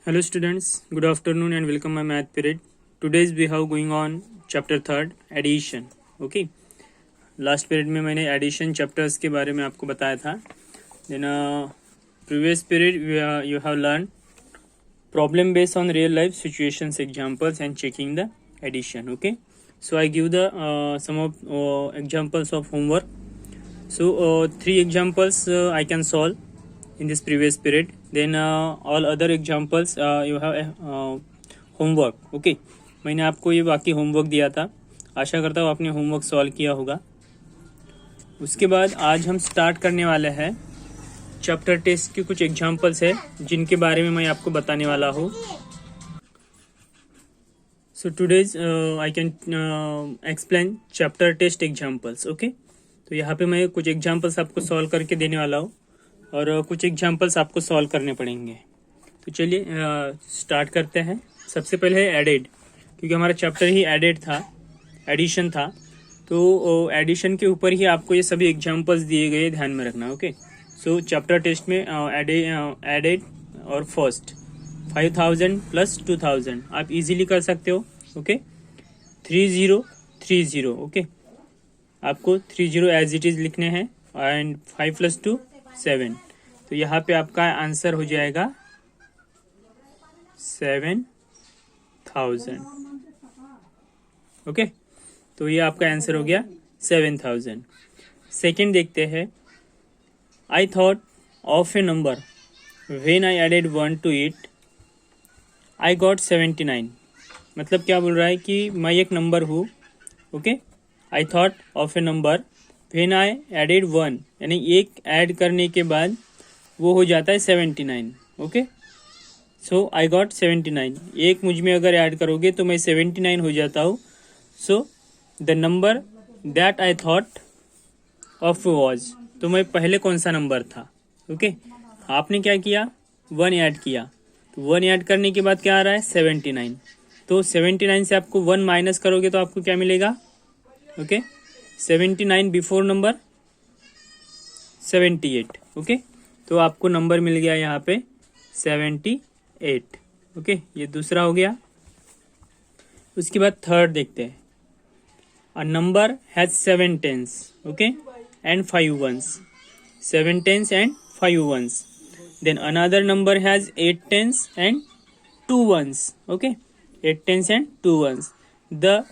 Hello students, good afternoon and welcome my math period. Today's we have going on chapter 3rd addition. Okay. Last period में मैंने addition chapters के बारे में आपको बताया था. Then previous period you have learned problem based on real life situations, examples and checking the addition. Okay. So I give the some of examples of homework. So 3 examples I can solve in this previous period. Then all other examples you have homework. Okay. मैंने आपको ये बाकी homework दिया था. आशा करता हूँ आपने homework solve किया होगा. उसके बाद आज हम स्टार्ट करने वाले हैं चैप्टर टेस्ट के कुछ एग्जांपल्स है जिनके बारे में मैं आपको बताने वाला हूँ. So today's I can explain chapter test examples. Okay. तो यहाँ पे मैं कुछ एग्जांपल्स आपको सॉल्व करके देने वाला हूँ और कुछ एग्जांपल्स आपको सॉल्व करने पड़ेंगे. तो चलिए स्टार्ट करते हैं. सबसे पहले है एडेड, क्योंकि हमारा चैप्टर ही एडेड था, एडिशन था. तो एडिशन के ऊपर ही आपको ये सभी एग्जांपल्स दिए गए, ध्यान में रखना. ओके. सो चैप्टर टेस्ट में एडेड और फर्स्ट 5000 प्लस 2000 आप इजीली कर सकते हो. ओके. 3030. ओके. आपको 30 एज इट इज लिखने हैं एंड 5 प्लस 2 7. तो यहाँ पे आपका आंसर हो जाएगा 7000. ओके. तो ये आपका आंसर हो गया 7000. सेकंड देखते हैं. I thought of a number when I added 1 to it I got 79. मतलब क्या बोल रहा है कि मैं एक नंबर हूँ. Okay. I thought of a number when I added 1, यानी एक ऐड करने के बाद वो हो जाता है 79. ओके. सो आई गॉट 79. एक मुझ में अगर ऐड करोगे तो मैं 79 हो जाता हूँ. So the number that I thought of was, तो मैं पहले कौन सा नंबर था. ओके. आपने क्या किया, 1 ऐड किया. तो 1 ऐड करने के बाद क्या आ रहा है 79. तो 79 से आपको 1 माइनस करोगे तो आपको क्या मिलेगा. ओके. 79 before number 78. ओके. तो आपको नंबर मिल गया यहाँ पे 78. ओके. ये दूसरा हो गया. उसके बाद थर्ड देखते हैं. A number has 7 tens. Okay. And 5 ones. 7 tens and 5 ones. Then another number has 8 tens and 2 ones. Okay. 8 tens and 2 ones. The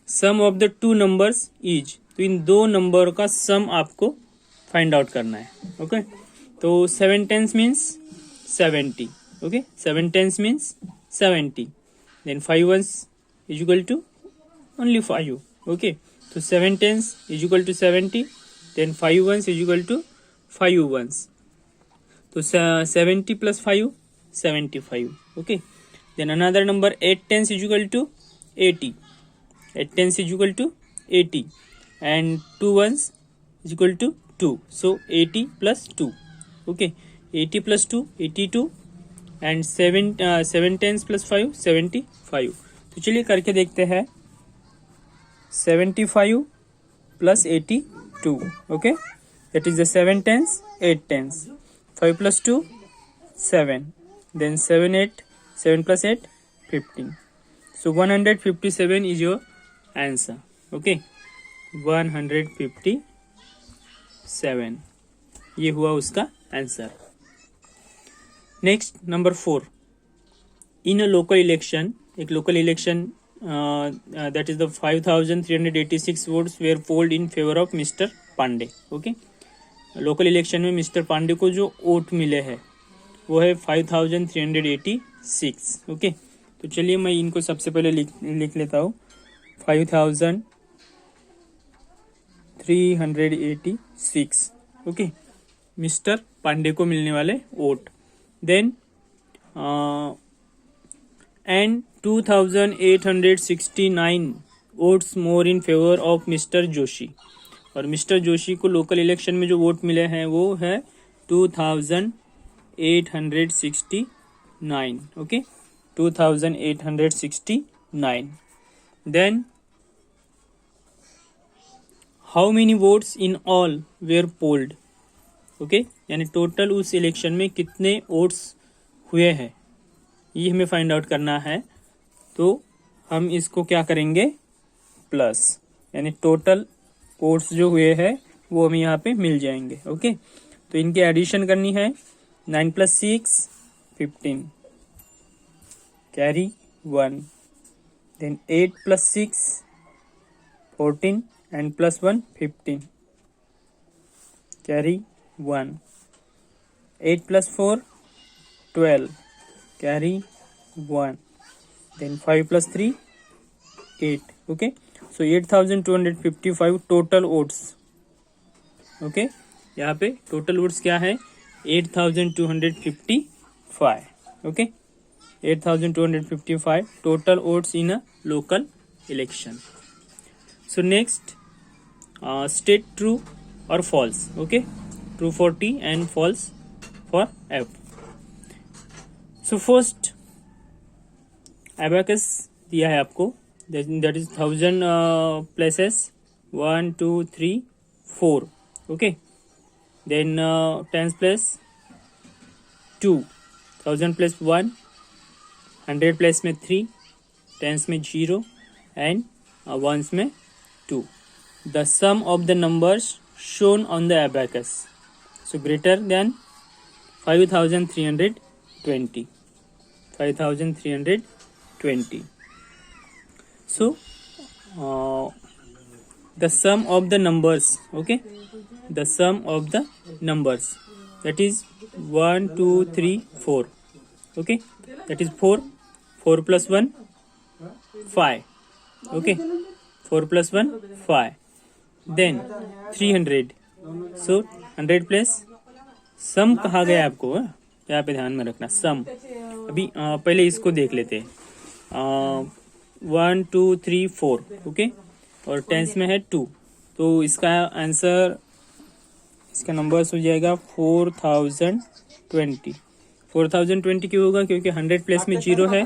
sum of the two numbers is, तो इन दो नंबर का सम आपको फाइंड आउट करना है. Okay. तो 7 tens means 70. Okay. 7 tens means 70. Then 5 ones is equal to only 5. Okay. तो 7 tens is equal to 70. Then 5 ones is equal to 5 ones. तो 70 plus 5 75. Okay. Then another number 8 tens is equal to 80. 8 tens is equal to 80 and 2 ones is equal to 2. So 80 plus 2. Okay. 80 plus 2 82 and 7 tens plus 5 75. तो चलिए करके देखते हैं. 75 plus 82. Okay. That is the 7 tens, 8 tens. 5 plus 2 7. Then 7 plus 8 15. So 157 is your answer. Okay. 157 ये हुआ उसका answer. Next number 4. In a local election, एक local election that is the 5386 votes were polled in favour of mister Pandey. Okay. Local election में mister Pandey को जो vote मिले हैं वो है 5386. ओके. तो चलिए मैं इनको सबसे पहले लिख लेता हूँ. 5386. ओके. मिस्टर पांडे को मिलने वाले vote. Then and 2869 votes more in favour of mister Joshi. और मिस्टर जोशी को लोकल इलेक्शन में जो वोट मिले हैं वो है 2869. Okay. 2869. Then how many votes in all were polled. Okay. यानी टोटल उस इलेक्शन में कितने वोट्स हुए हैं. ये हमें फाइंड आउट करना है। तो हम इसको क्या करेंगे, प्लस, यानी टोटल ओड्स जो हुए हैं वो हमें यहाँ पे मिल जाएंगे। ओके, तो इनकी एडिशन करनी है। 9 + 6 15, carry 1, then 8 + 6 14 and +1 15, carry 1, 8 + 4 12, carry 1, then 5 + 3 8. Okay, so 8255 total oats. Okay, यहाँ पे टोटल ओट्स क्या है, 8255. Okay, 8255 total oats in a local election. So next, state true or false. Okay, true for T and false for F. So first, abacus दिया है आपको, that is 1000 places, 1 2 3 4. Okay, then tens place 2, 1000 place 1, 100 place में 3, tens में 0 and ones में 2. The sum of the numbers shown on the abacus, so greater than 5320. 5320. So the sum of the numbers, okay, the sum of the numbers, that is 1 2 3 4. Okay, that is 4 + 1 5. Okay, 4 + 1 5, then 300. So 100 plus सम कहा गया आपको, यहाँ पे ध्यान में रखना सम। अभी पहले इसको देख लेते हैं। 1 2 3 4, ओके, और टेंस में है 2, तो इसका आंसर, इसका नंबर्स हो जाएगा 4020। 4020 क्यों होगा, क्योंकि 100 प्लेस में 0 है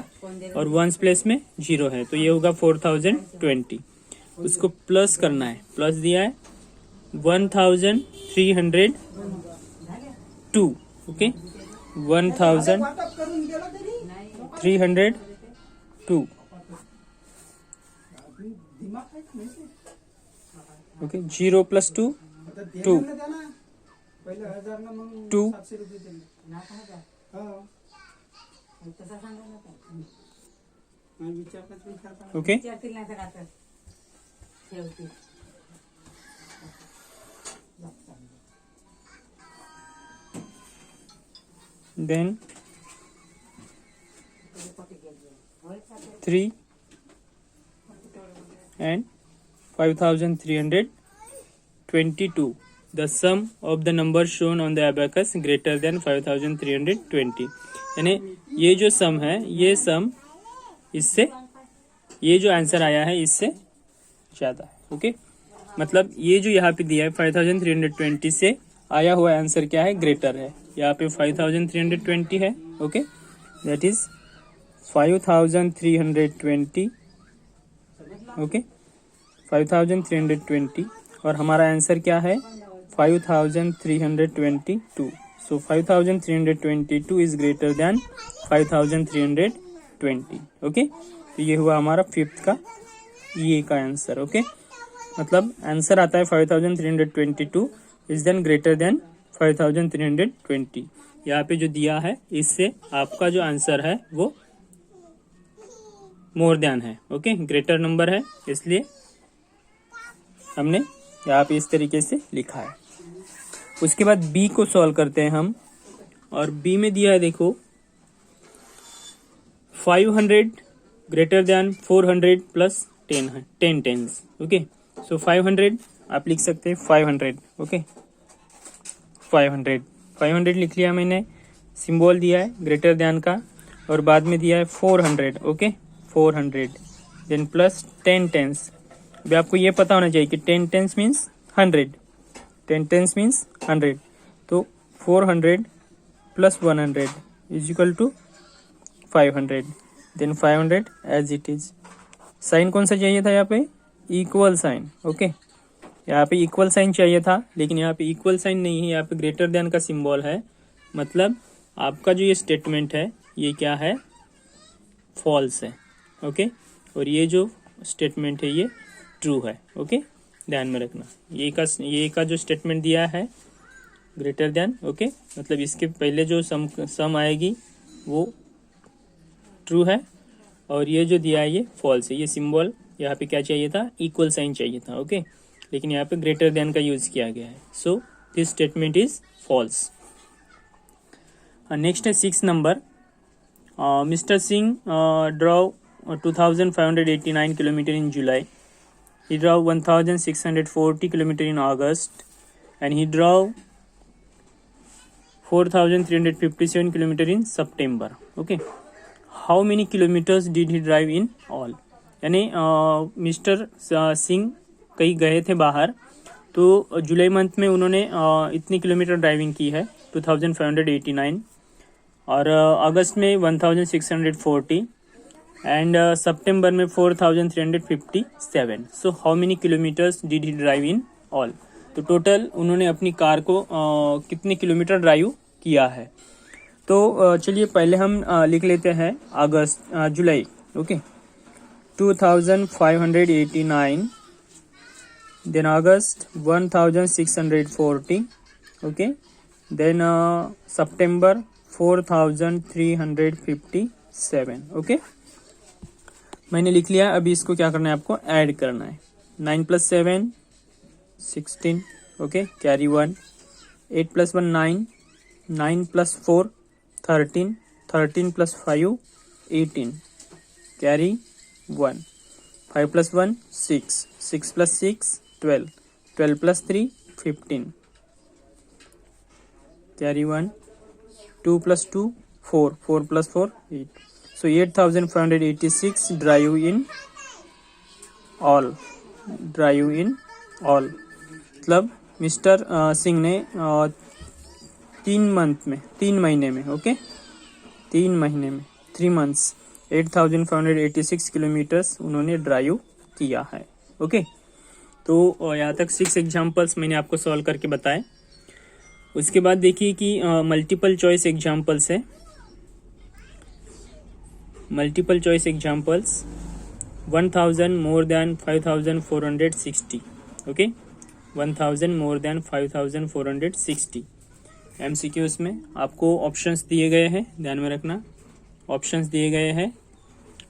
और 1 प्लेस में 0 है, तो ये होगा 4020। उसको प्लस करना है, प्लस दिया है 1302। Okay, 1302। Okay, 0 + 2 2 2। Okay, then 3 and 5322. The sum of the number shown on the abacus greater than 5320. यानी ये जो सम है, ये सम इससे, ये जो आंसर आया है इससे ज्यादा है। ओके, मतलब ये जो यहाँ पे दिया है 5320 से आया हुआ आंसर क्या है, ग्रेटर है। यहाँ पे 5320 है। Okay, that is 5320। ओके, 5320 और हमारा आंसर क्या है 5322। सो 5322 इज ग्रेटर देन 5320। ओके, तो ये हुआ हमारा फिफ्थ का ये का आंसर। ओके, मतलब आंसर आता है 5322 इज देन ग्रेटर देन 5320। यहाँ पे जो दिया है इससे आपका जो आंसर है वो मोर देन है। ओके, ग्रेटर नंबर है, इसलिए हमने यहाँ पे इस तरीके से लिखा है। उसके बाद बी को सॉल्व करते हैं हम, और बी में दिया है देखो 500 greater than 400 plus 10 tens. Okay, so 500 आप लिख सकते हैं 500। ओके, 500 लिख लिया मैंने, सिंबल दिया है ग्रेटर देन का, और बाद में दिया है 400। Okay, 400 then plus 10 tens. अभी आपको ये पता होना चाहिए कि 10 टेंस मीन्स 100, 10 टेंस मीन्स 100, तो 400 plus 100 is equal to 500, then 500 as it is. Sign कौन सा चाहिए था यहाँ पे, इक्वल साइन। ओके, यहाँ पे इक्वल साइन चाहिए था, लेकिन यहाँ पे इक्वल साइन नहीं है, यहाँ पे ग्रेटर देन का सिंबल है। मतलब आपका जो ये स्टेटमेंट है ये क्या है, फॉल्स है। ओके, और ये जो स्टेटमेंट है ये ट्रू है। ओके, ध्यान में रखना, ये का जो स्टेटमेंट दिया है ग्रेटर देन, ओके, मतलब इसके पहले जो सम आएगी वो ट्रू है, और ये जो दिया है ये फॉल्स है। ये सिंबल यहाँ पे क्या चाहिए था, इक्वल साइन चाहिए था। ओके, लेकिन यहाँ पे ग्रेटर देन का यूज किया गया है, so this statement is false. Next है 6 number. Mister Singh draw 2589 kilometre in July, he draw 1640 kilometer in August, and he draw 4357 kilometer in September. Okay, how many kilometers did he drive in all? यानी mister Singh कहीं गए थे बाहर, तो जुलाई month में उन्होंने इतनी किलोमीटर ड्राइविंग की है 2589, और अगस्त में 1640 एंड सितंबर में 4357। So how many kilometres did he drive in all? तो टोटल उन्होंने अपनी कार को कितने किलोमीटर ड्राइव किया है। तो चलिए पहले हम लिख लेते हैं जुलाई। ओके, 2589, देन अगस्त 1640, ओके, देन सितंबर 4357। ओके, मैंने लिख लिया। अभी इसको क्या करना है, आपको ऐड करना है। 9 + 7 16, okay, carry 1, 8 + 1 9, 9 + 4 13, 13 + 5 18, carry 1, 5 + 1 6, 6 + 6 12, 12 + 3 15, carry 1, 2 + 2 4, 4 + 4 8। So 8586 drive in all, मतलब मिस्टर सिंह ने 3 महीने में, ओके, 3 महीने में 3 months 8586 किलोमीटर्स उन्होंने ड्राइव किया है। ओके, तो यहाँ तक 6 एग्जाम्पल्स मैंने आपको सॉल्व करके बताए। उसके बाद देखिए कि मल्टीपल चॉइस एग्जाम्पल्स है। Multiple choice examples 1000 more than 5460, okay, 1000 more than 5460। MCQs में आपको ऑप्शंस दिए गए हैं, ध्यान में रखना, ऑप्शंस दिए गए हैं।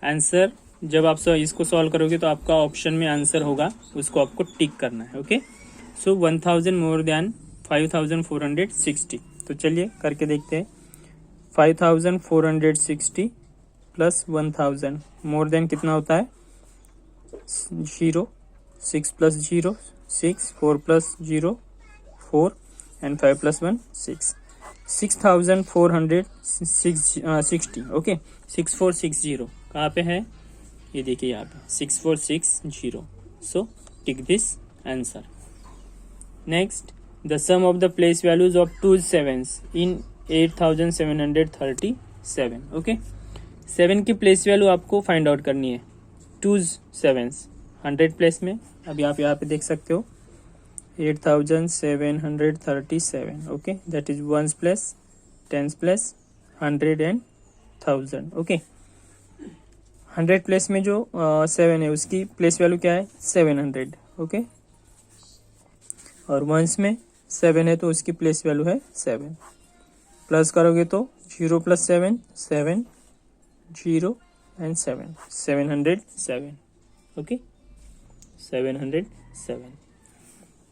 आंसर जब आप इसको सॉल्व करोगे तो आपका ऑप्शन में आंसर होगा, उसको आपको टिक करना है। ओके, सो 1000 more than 5460। तो चलिए करके देखते हैं। 5460 प्लस 1000 मोर देन कितना होता है, 0, 6 + 0 6, 4 + 0 4, एंड 5 + 1 6, 6460। ओके, 6460 कहाँ पे है, ये देखिए यहाँ पे 6460। So tick this answer. Next, the sum of the place values of 2 sevens in 8737। Okay, 7 की प्लेस वैल्यू आपको फाइंड आउट करनी है। 2 sevens 100 प्लेस में, अभी आप यहाँ पे देख सकते हो 8737। Okay, that is 1s place, 10s place, 100 and 1000। Okay, 100 place में जो 7 है उसकी प्लेस वैल्यू क्या है, 700। ओके, और 1s में 7 है तो उसकी प्लेस वैल्यू है 7। प्लस करोगे तो 0 + 7 7, 0 and 7, 707। Okay, 707।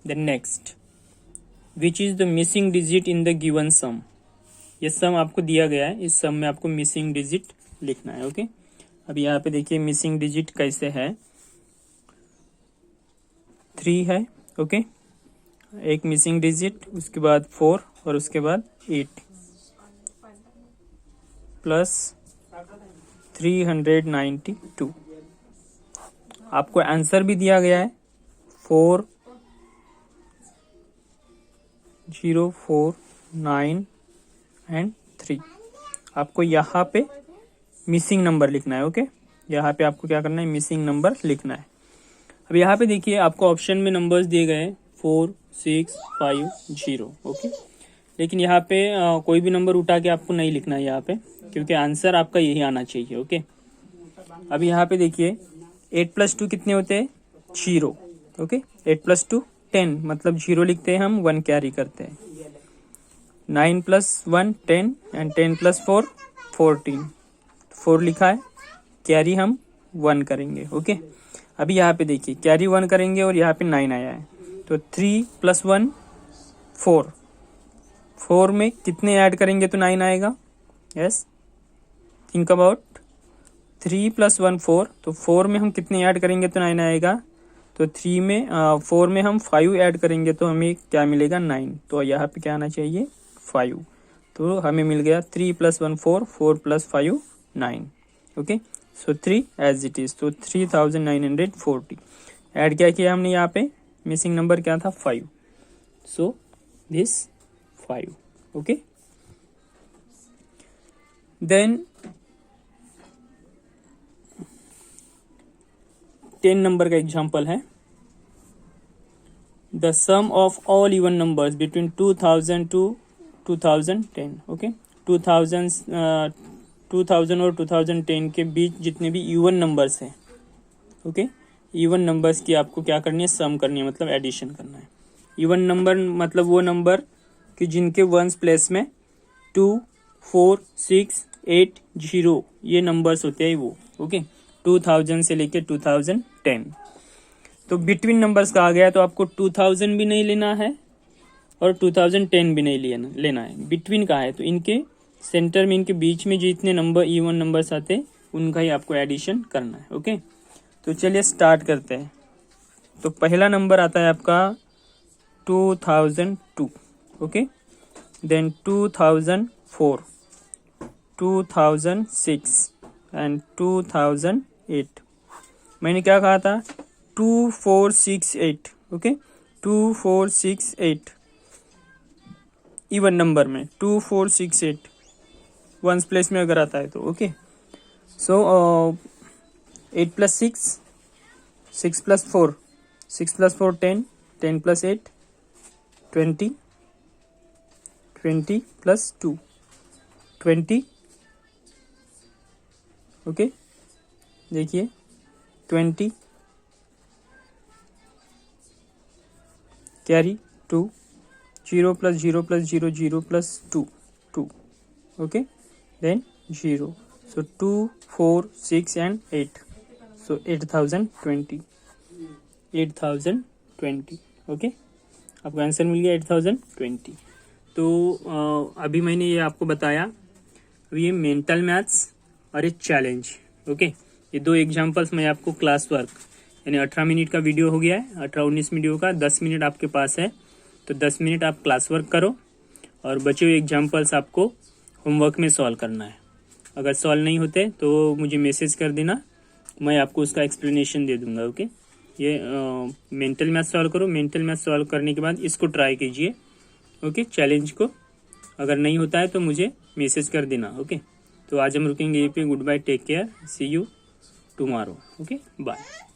Then next, which is the missing digit in the given sum? ये सम आपको दिया गया है, इस सम में आपको मिसिंग डिजिट लिखना है। ओके, अब यहाँ पे देखिए मिसिंग डिजिट कैसे है, 3 है। ओके, एक मिसिंग डिजिट, उसके बाद 4 और उसके बाद 8 प्लस 392। आपको आंसर भी दिया गया है 4049 एंड 3। आपको यहाँ पे मिसिंग नंबर लिखना है। ओके, यहाँ पे आपको क्या करना है, मिसिंग नंबर लिखना है। अब यहाँ पे देखिए आपको ऑप्शन में नंबर्स दिए गए हैं 4 6 5 0। ओके, लेकिन यहाँ पे कोई भी नंबर उठा के आपको नहीं लिखना है यहाँ पे, क्योंकि आंसर आपका यही आना चाहिए। ओके, अब यहाँ पे देखिए 8 + 2 कितने होते हैं 0। ओके 8 + 2 10 मतलब 0 लिखते हैं हम 1 कैरी करते हैं। 9 + 1 10 एंड 10 + 4 14 4 लिखा है, कैरी हम 1 करेंगे। ओके अभी यहाँ पे देखिए कैरी 1 करेंगे और यहाँ पे 9 आया है तो 3 + 1 4 4 में कितने ऐड करेंगे तो 9 आएगा। यस थिंक अबाउट 3 + 1 4 तो 4 में हम कितने ऐड करेंगे तो 9 आएगा। तो 4 में हम 5 ऐड करेंगे तो हमें क्या मिलेगा 9। तो यहाँ पे क्या आना चाहिए 5। तो हमें मिल गया 3 + 1 4 4 + 5 9। Okay so 3 as it is. तो 3940 ऐड क्या किया हमने यहाँ पे, मिसिंग नंबर क्या था 5। So this 5। Okay then 10 number का एग्जाम्पल है। The sum of all even numbers between 2000 to 2010। Okay 2000 और 2010 के बीच जितने भी इवन नंबर्स हैं, ओके इवन नंबर्स की आपको क्या करनी है सम करनी है, मतलब एडिशन करना है। इवन नंबर मतलब वो नंबर कि जिनके वंस प्लेस में 2 4 6 8 0 ये नंबर्स होते हैं वो। ओके 2000 से लेके 2010। तो बिटवीन नंबर्स का आ गया तो आपको 2000 भी नहीं लेना है और 2010 भी नहीं लेना है, बिटवीन का है। तो इनके सेंटर में इनके बीच में जितने नंबर इवन नंबर्स आते हैं उनका ही आपको एडिशन करना है। ओके तो चलिए स्टार्ट करते हैं। तो पहला नंबर आता है आपका 2002। Okay then 2004 2006 and 2008। मैंने क्या कहा था 2468। ओके 2468 इवन नंबर में 2468 वंस प्लेस में अगर आता है तो। Okay so 8 + 6 6 + 4 6 + 4 10 10 + 8 20 20 + 2 20। ओके देखिए 20 carry 2 0 + 0 + 0 0 + 2 2। Okay then 0 so 2 4 6 and 8 so 8020 8020। Okay आपका आंसर मिल गया 8020। तो अभी मैंने ये आपको बताया, अभी ये मेंटल मैथ्स और ये चैलेंज। ओके ये 2 एग्जांपल्स मैं आपको क्लास वर्क यानी 18 मिनट का वीडियो हो गया है, 18-19 वीडियो का 10 मिनट आपके पास है तो 10 मिनट आप क्लास वर्क करो और बचे हुए एग्जांपल्स आपको होमवर्क में सॉल्व करना है। अगर सॉल्व नहीं होते तो मुझे मैसेज कर देना, मैं आपको उसका एक्सप्लेनेशन दे दूंगा। ओके ये मेंटल मैथ सॉल्व करो, मेंटल मैथ सॉल्व करने के बाद इसको ट्राई कीजिए। ओके चैलेंज को अगर नहीं होता है तो मुझे मैसेज कर देना। ओके तो आज हम रुकेंगे यहीं पे। Good bye, take care, see you tomorrow. Okay bye.